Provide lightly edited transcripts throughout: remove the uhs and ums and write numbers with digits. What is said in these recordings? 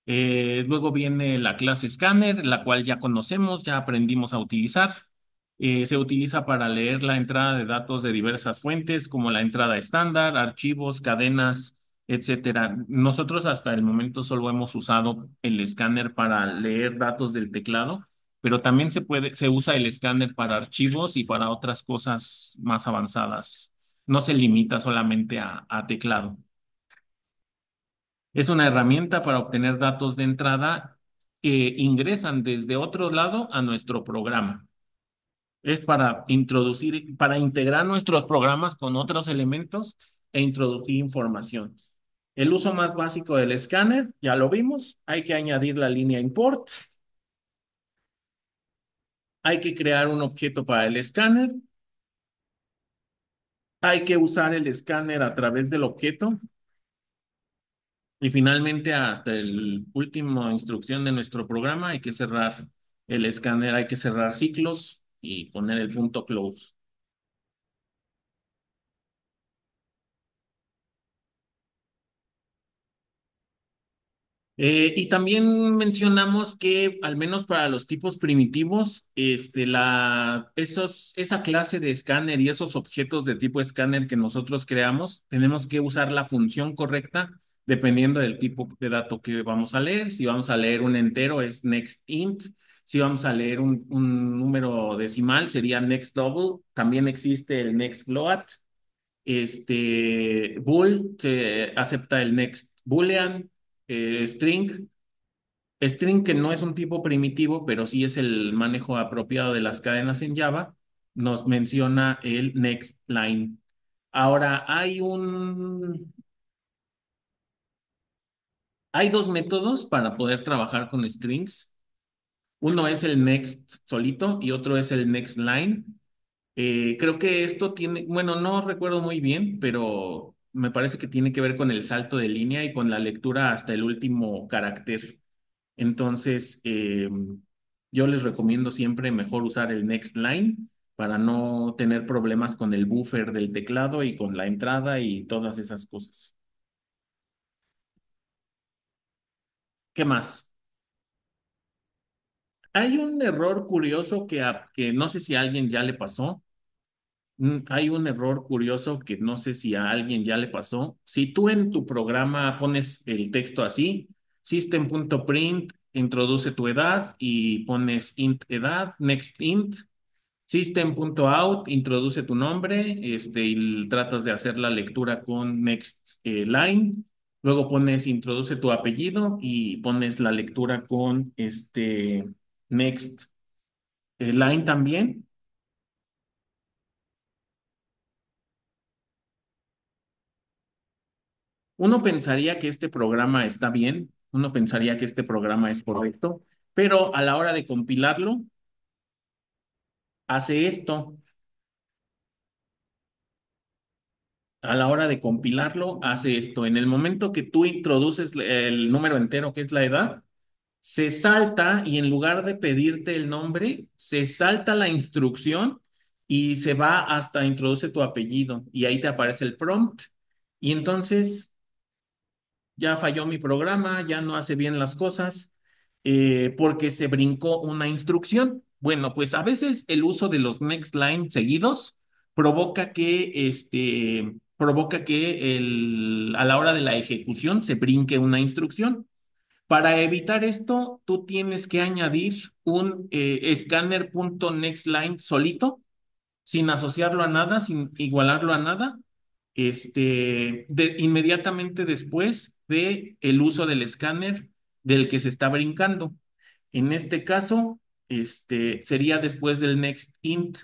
Luego viene la clase Scanner, la cual ya conocemos, ya aprendimos a utilizar. Se utiliza para leer la entrada de datos de diversas fuentes, como la entrada estándar, archivos, cadenas, etcétera. Nosotros hasta el momento solo hemos usado el escáner para leer datos del teclado, pero también se usa el escáner para archivos y para otras cosas más avanzadas. No se limita solamente a teclado. Es una herramienta para obtener datos de entrada que ingresan desde otro lado a nuestro programa. Es para introducir, para integrar nuestros programas con otros elementos e introducir información. El uso más básico del escáner, ya lo vimos, hay que añadir la línea import, hay que crear un objeto para el escáner, hay que usar el escáner a través del objeto y finalmente hasta el último instrucción de nuestro programa hay que cerrar el escáner, hay que cerrar ciclos y poner el punto close. Y también mencionamos que, al menos para los tipos primitivos, esa clase de escáner y esos objetos de tipo escáner que nosotros creamos, tenemos que usar la función correcta dependiendo del tipo de dato que vamos a leer. Si vamos a leer un entero, es next int. Si vamos a leer un número decimal, sería next double. También existe el next float. Bool, que acepta el next boolean, string. String, que no es un tipo primitivo, pero sí es el manejo apropiado de las cadenas en Java, nos menciona el next line. Ahora, hay dos métodos para poder trabajar con strings. Uno es el next solito y otro es el next line. Creo que esto tiene, bueno, no recuerdo muy bien, pero me parece que tiene que ver con el salto de línea y con la lectura hasta el último carácter. Entonces, yo les recomiendo siempre mejor usar el next line para no tener problemas con el buffer del teclado y con la entrada y todas esas cosas. ¿Qué más? Hay un error curioso que no sé si a alguien ya le pasó. Hay un error curioso que no sé si a alguien ya le pasó. Si tú en tu programa pones el texto así, system.print, introduce tu edad y pones int edad, next int, system.out, introduce tu nombre, y tratas de hacer la lectura con next line, luego pones introduce tu apellido y pones la lectura con next line también. Uno pensaría que este programa está bien, uno pensaría que este programa es correcto, pero a la hora de compilarlo, hace esto. A la hora de compilarlo, hace esto. En el momento que tú introduces el número entero, que es la edad, se salta y en lugar de pedirte el nombre, se salta la instrucción y se va hasta introduce tu apellido y ahí te aparece el prompt. Y entonces ya falló mi programa, ya no hace bien las cosas, porque se brincó una instrucción. Bueno, pues a veces el uso de los next line seguidos provoca que a la hora de la ejecución se brinque una instrucción. Para evitar esto, tú tienes que añadir un scanner.nextLine solito, sin asociarlo a nada, sin igualarlo a nada, inmediatamente después de el uso del escáner del que se está brincando. En este caso, sería después del next int.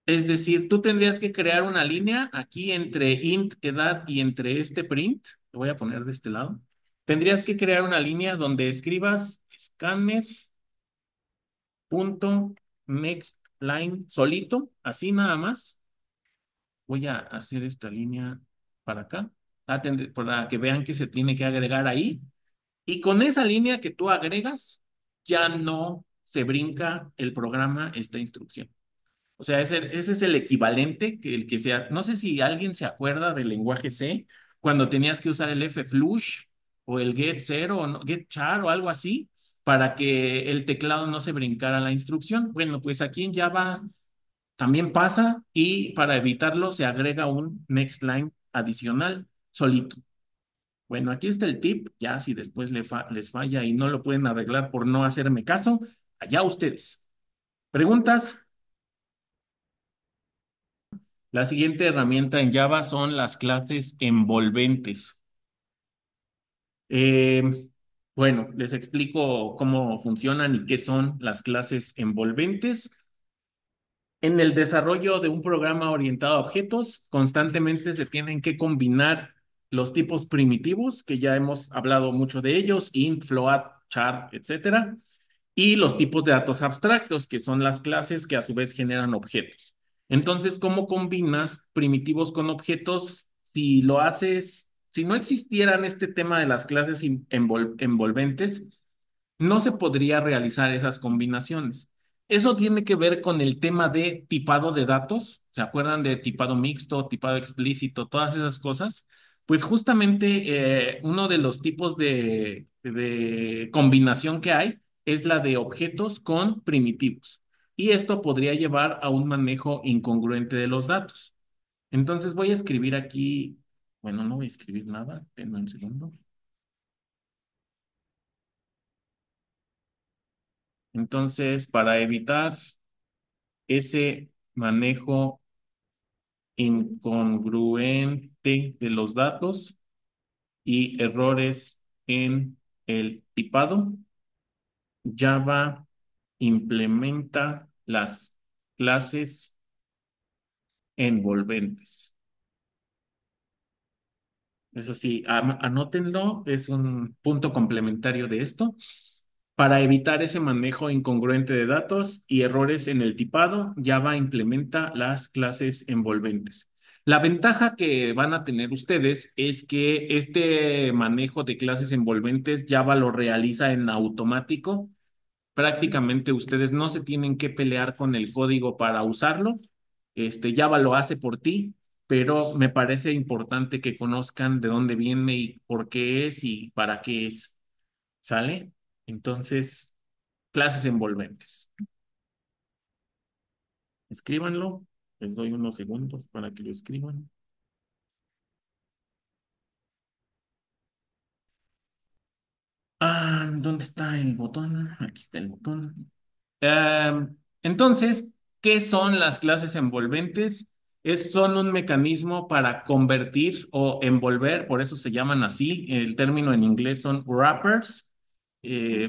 Es decir, tú tendrías que crear una línea aquí entre int edad y entre este print. Lo voy a poner de este lado. Tendrías que crear una línea donde escribas scanner.next line solito, así nada más. Voy a hacer esta línea para acá, para que vean que se tiene que agregar ahí. Y con esa línea que tú agregas, ya no se brinca el programa esta instrucción. O sea, ese es el equivalente que el que sea. No sé si alguien se acuerda del lenguaje C, cuando tenías que usar el flush o el get cero o get char o algo así para que el teclado no se brincara la instrucción. Bueno, pues aquí en Java también pasa y para evitarlo se agrega un next line adicional solito. Bueno, aquí está el tip, ya si después les falla y no lo pueden arreglar por no hacerme caso, allá ustedes. ¿Preguntas? La siguiente herramienta en Java son las clases envolventes. Eh, bueno, les explico cómo funcionan y qué son las clases envolventes. En el desarrollo de un programa orientado a objetos, constantemente se tienen que combinar los tipos primitivos, que ya hemos hablado mucho de ellos, int, float, char, etcétera, y los tipos de datos abstractos, que son las clases que a su vez generan objetos. Entonces, ¿cómo combinas primitivos con objetos? Si lo haces, si no existieran este tema de las clases envolventes, no se podría realizar esas combinaciones. Eso tiene que ver con el tema de tipado de datos. ¿Se acuerdan de tipado mixto, tipado explícito, todas esas cosas? Pues justamente uno de los tipos de combinación que hay es la de objetos con primitivos. Y esto podría llevar a un manejo incongruente de los datos. Entonces voy a escribir aquí, bueno, no voy a escribir nada, denme un segundo. Entonces, para evitar ese manejo incongruente de los datos y errores en el tipado, Java implementa las clases envolventes. Eso sí, anótenlo, es un punto complementario de esto. Para evitar ese manejo incongruente de datos y errores en el tipado, Java implementa las clases envolventes. La ventaja que van a tener ustedes es que este manejo de clases envolventes Java lo realiza en automático. Prácticamente ustedes no se tienen que pelear con el código para usarlo. Java lo hace por ti, pero me parece importante que conozcan de dónde viene y por qué es y para qué es. ¿Sale? Entonces, clases envolventes. Escríbanlo. Les doy unos segundos para que lo escriban. ¿Dónde está el botón? Aquí está el botón. Entonces, ¿qué son las clases envolventes? Son un mecanismo para convertir o envolver, por eso se llaman así. El término en inglés son wrappers,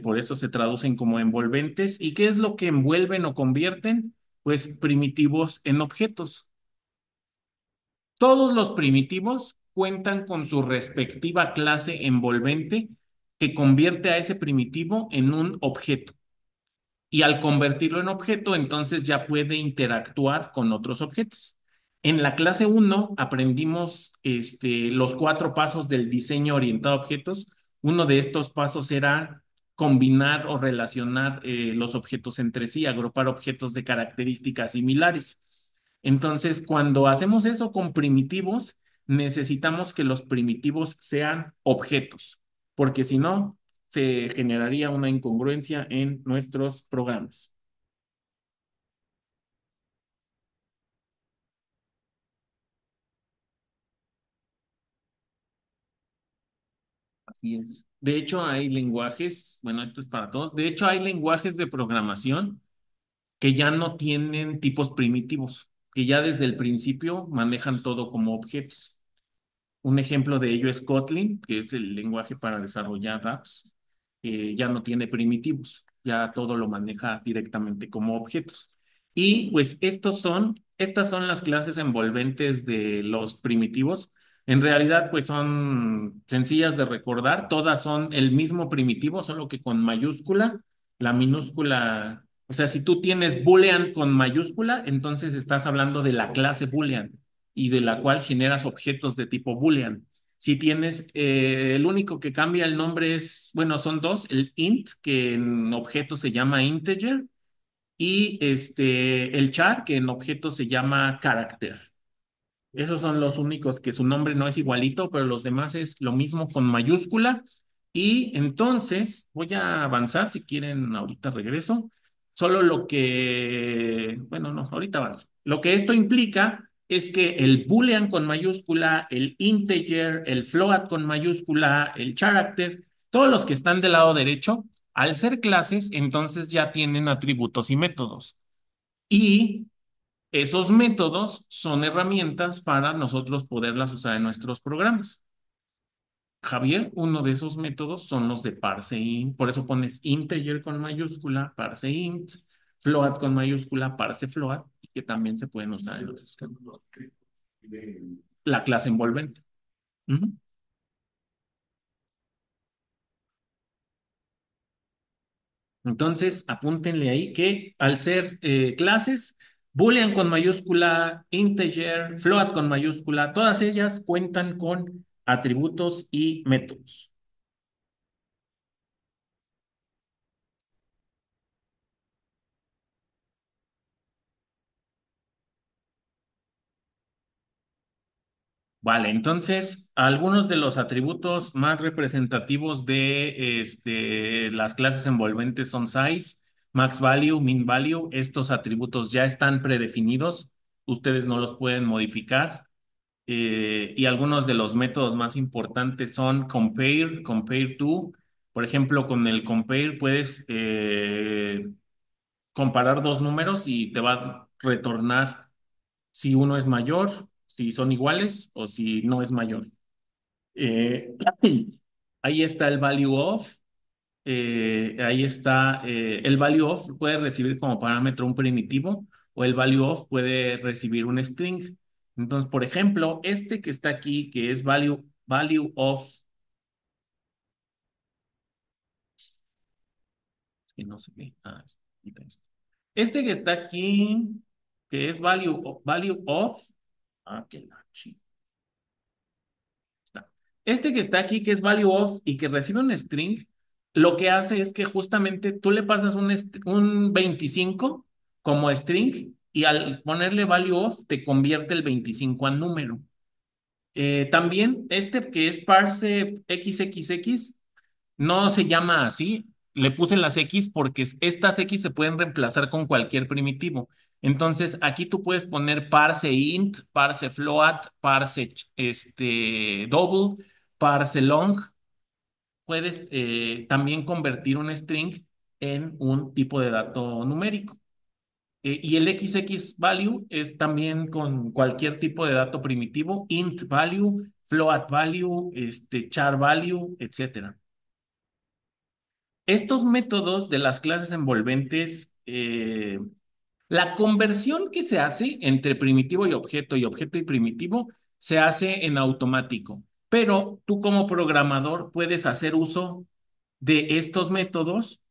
por eso se traducen como envolventes. ¿Y qué es lo que envuelven o convierten? Pues primitivos en objetos. Todos los primitivos cuentan con su respectiva clase envolvente que convierte a ese primitivo en un objeto. Y al convertirlo en objeto, entonces ya puede interactuar con otros objetos. En la clase uno aprendimos los cuatro pasos del diseño orientado a objetos. Uno de estos pasos era combinar o relacionar los objetos entre sí, agrupar objetos de características similares. Entonces, cuando hacemos eso con primitivos, necesitamos que los primitivos sean objetos, porque si no, se generaría una incongruencia en nuestros programas. Así es. De hecho, hay lenguajes, bueno, esto es para todos, de hecho, hay lenguajes de programación que ya no tienen tipos primitivos, que ya desde el principio manejan todo como objetos. Un ejemplo de ello es Kotlin, que es el lenguaje para desarrollar apps. Ya no tiene primitivos, ya todo lo maneja directamente como objetos. Y pues estas son las clases envolventes de los primitivos. En realidad, pues son sencillas de recordar, todas son el mismo primitivo, solo que con mayúscula. La minúscula, o sea, si tú tienes boolean con mayúscula, entonces estás hablando de la clase boolean y de la cual generas objetos de tipo boolean. Si tienes, el único que cambia el nombre es, bueno, son dos, el int, que en objeto se llama integer, y el char, que en objeto se llama character. Esos son los únicos que su nombre no es igualito, pero los demás es lo mismo con mayúscula Y entonces voy a avanzar, si quieren, ahorita regreso. Solo lo que, bueno, no, ahorita avanzo. Lo que esto implica es que el boolean con mayúscula, el integer, el float con mayúscula, el character, todos los que están del lado derecho, al ser clases, entonces ya tienen atributos y métodos. Y esos métodos son herramientas para nosotros poderlas usar en nuestros programas. Javier, uno de esos métodos son los de parseInt, por eso pones integer con mayúscula, parseInt, float con mayúscula, parsefloat, y que también se pueden usar en los sistemas. La clase envolvente. Ujú. Entonces, apúntenle ahí que al ser clases, boolean con mayúscula, integer, float con mayúscula, todas ellas cuentan con atributos y métodos. Vale, entonces, algunos de los atributos más representativos de las clases envolventes son size, max value, min value. Estos atributos ya están predefinidos, ustedes no los pueden modificar. Y algunos de los métodos más importantes son compare, compare to. Por ejemplo, con el compare puedes comparar dos números y te va a retornar si uno es mayor, si son iguales o si no es mayor. Eh, ahí está el value of. Ahí está el value of puede recibir como parámetro un primitivo o el value of puede recibir un string. Entonces, por ejemplo, este que está aquí, que es value of, que no sé qué, quita esto. Este que está aquí, que es value of, que la está. Este que está aquí, que es value of y que recibe un string, lo que hace es que justamente tú le pasas un 25 como string y al ponerle value of te convierte el 25 a número. También este que es parse XXX no se llama así, le puse las X porque estas X se pueden reemplazar con cualquier primitivo. Entonces, aquí tú puedes poner parse int, parse float, parse double, parse long. Puedes también convertir un string en un tipo de dato numérico. Y el XX value es también con cualquier tipo de dato primitivo, int value, float value, char value, etcétera. Estos métodos de las clases envolventes, la conversión que se hace entre primitivo y objeto y primitivo, se hace en automático. Pero tú como programador puedes hacer uso de estos métodos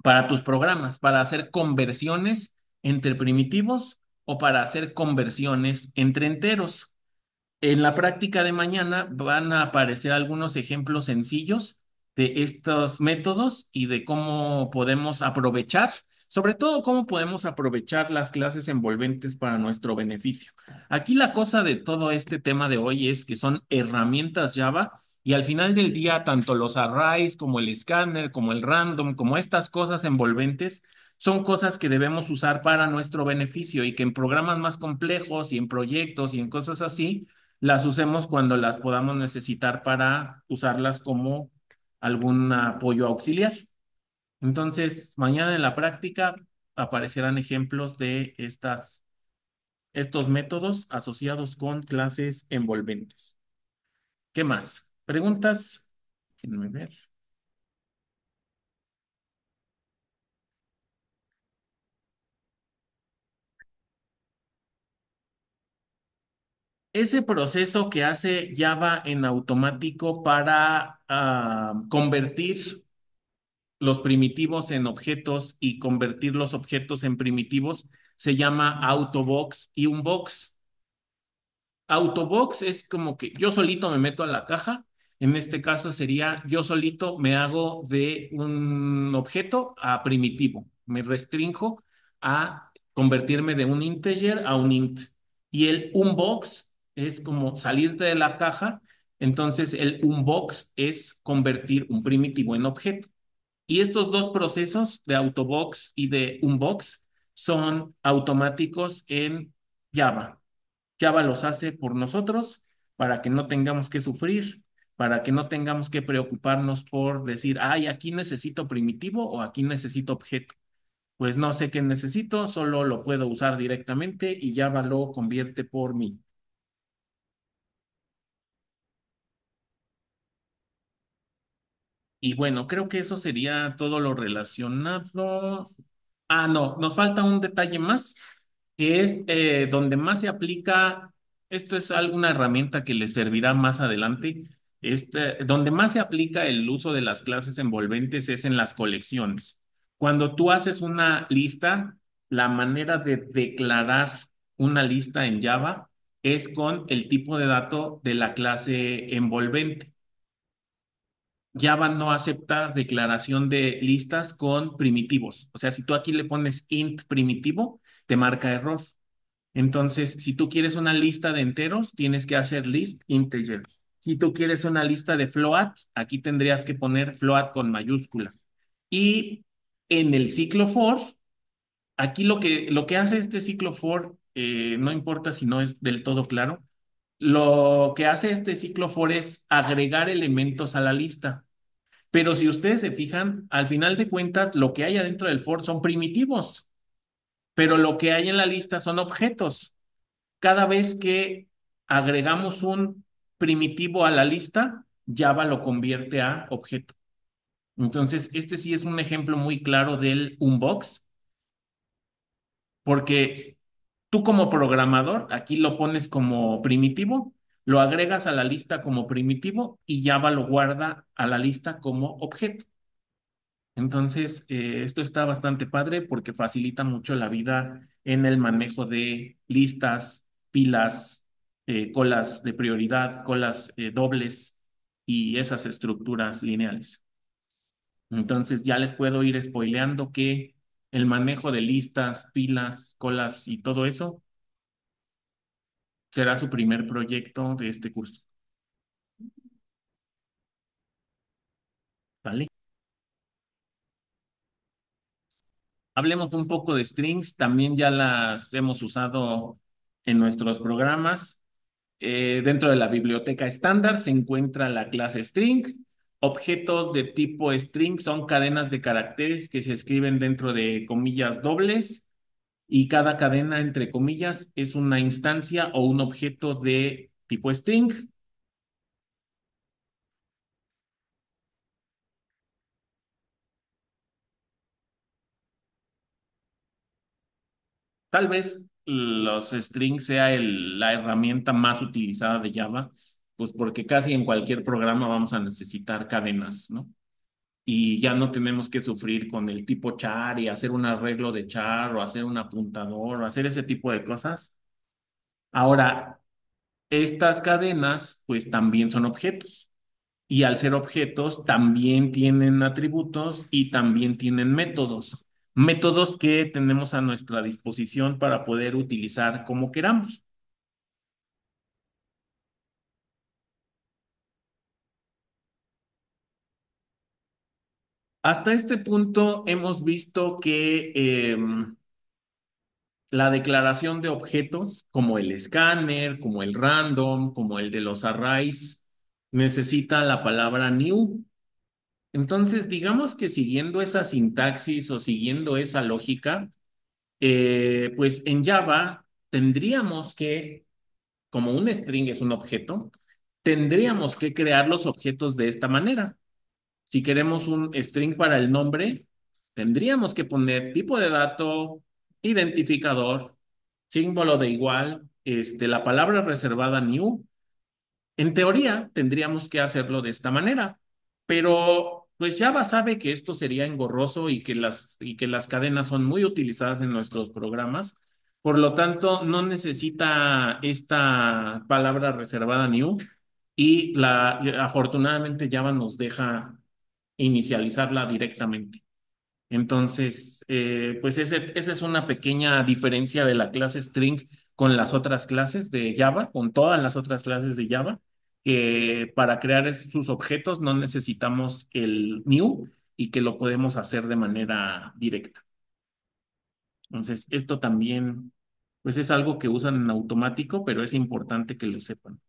para tus programas, para hacer conversiones entre primitivos o para hacer conversiones entre enteros. En la práctica de mañana van a aparecer algunos ejemplos sencillos de estos métodos y de cómo podemos aprovechar, sobre todo cómo podemos aprovechar las clases envolventes para nuestro beneficio. Aquí la cosa de todo este tema de hoy es que son herramientas Java y al final del día tanto los arrays como el scanner, como el random, como estas cosas envolventes son cosas que debemos usar para nuestro beneficio y que en programas más complejos y en proyectos y en cosas así las usemos cuando las podamos necesitar para usarlas como algún apoyo auxiliar. Entonces, mañana en la práctica aparecerán ejemplos de estos métodos asociados con clases envolventes. ¿Qué más? ¿Preguntas? Déjenme ver. Ese proceso que hace Java en automático para convertir los primitivos en objetos y convertir los objetos en primitivos se llama autobox y un box. Autobox es como que yo solito me meto a la caja. En este caso sería yo solito me hago de un objeto a primitivo. Me restrinjo a convertirme de un integer a un int. Y el unbox es como salirte de la caja Entonces, el unbox es convertir un primitivo en objeto. Y estos dos procesos de autobox y de unbox son automáticos en Java. Java los hace por nosotros para que no tengamos que sufrir, para que no tengamos que preocuparnos por decir, ay, aquí necesito primitivo o aquí necesito objeto. Pues no sé qué necesito, solo lo puedo usar directamente y Java lo convierte por mí. Y bueno, creo que eso sería todo lo relacionado. Ah, no, nos falta un detalle más, que es donde más se aplica, esto es alguna herramienta que les servirá más adelante, donde más se aplica el uso de las clases envolventes es en las colecciones. Cuando tú haces una lista, la manera de declarar una lista en Java es con el tipo de dato de la clase envolvente. Java no acepta declaración de listas con primitivos. O sea, si tú aquí le pones int primitivo, te marca error. Entonces, si tú quieres una lista de enteros, tienes que hacer list integer. Si tú quieres una lista de float, aquí tendrías que poner float con mayúscula. Y en el ciclo for, aquí lo que hace este ciclo for, no importa si no es del todo claro, lo que hace este ciclo for es agregar elementos a la lista. Pero si ustedes se fijan, al final de cuentas, lo que hay adentro del for son primitivos, pero lo que hay en la lista son objetos. Cada vez que agregamos un primitivo a la lista, Java lo convierte a objeto. Entonces, este sí es un ejemplo muy claro del unbox, porque tú como programador, aquí lo pones como primitivo, lo agregas a la lista como primitivo y Java lo guarda a la lista como objeto. Entonces, esto está bastante padre porque facilita mucho la vida en el manejo de listas, pilas, colas de prioridad, colas dobles y esas estructuras lineales. Entonces, ya les puedo ir spoileando que el manejo de listas, pilas, colas y todo eso será su primer proyecto de este curso. ¿Vale? Hablemos un poco de strings, también ya las hemos usado en nuestros programas. Dentro de la biblioteca estándar se encuentra la clase string. Objetos de tipo string son cadenas de caracteres que se escriben dentro de comillas dobles y cada cadena entre comillas es una instancia o un objeto de tipo string. Tal vez los strings sea la herramienta más utilizada de Java, pues porque casi en cualquier programa vamos a necesitar cadenas, ¿no? Y ya no tenemos que sufrir con el tipo char y hacer un arreglo de char o hacer un apuntador o hacer ese tipo de cosas. Ahora, estas cadenas pues también son objetos y al ser objetos también tienen atributos y también tienen métodos. Métodos que tenemos a nuestra disposición para poder utilizar como queramos. Hasta este punto hemos visto que la declaración de objetos, como el escáner, como el random, como el de los arrays, necesita la palabra new. Entonces, digamos que siguiendo esa sintaxis o siguiendo esa lógica, pues en Java tendríamos que, como un string es un objeto, tendríamos que crear los objetos de esta manera. Si queremos un string para el nombre, tendríamos que poner tipo de dato, identificador, símbolo de igual, la palabra reservada new. En teoría, tendríamos que hacerlo de esta manera, pero pues Java sabe que esto sería engorroso y que las cadenas son muy utilizadas en nuestros programas. Por lo tanto, no necesita esta palabra reservada new y afortunadamente Java nos deja inicializarla directamente. Entonces, pues esa es una pequeña diferencia de la clase string con las otras clases de Java, con todas las otras clases de Java, que para crear sus objetos no necesitamos el new y que lo podemos hacer de manera directa. Entonces, esto también, pues es algo que usan en automático, pero es importante que lo sepan.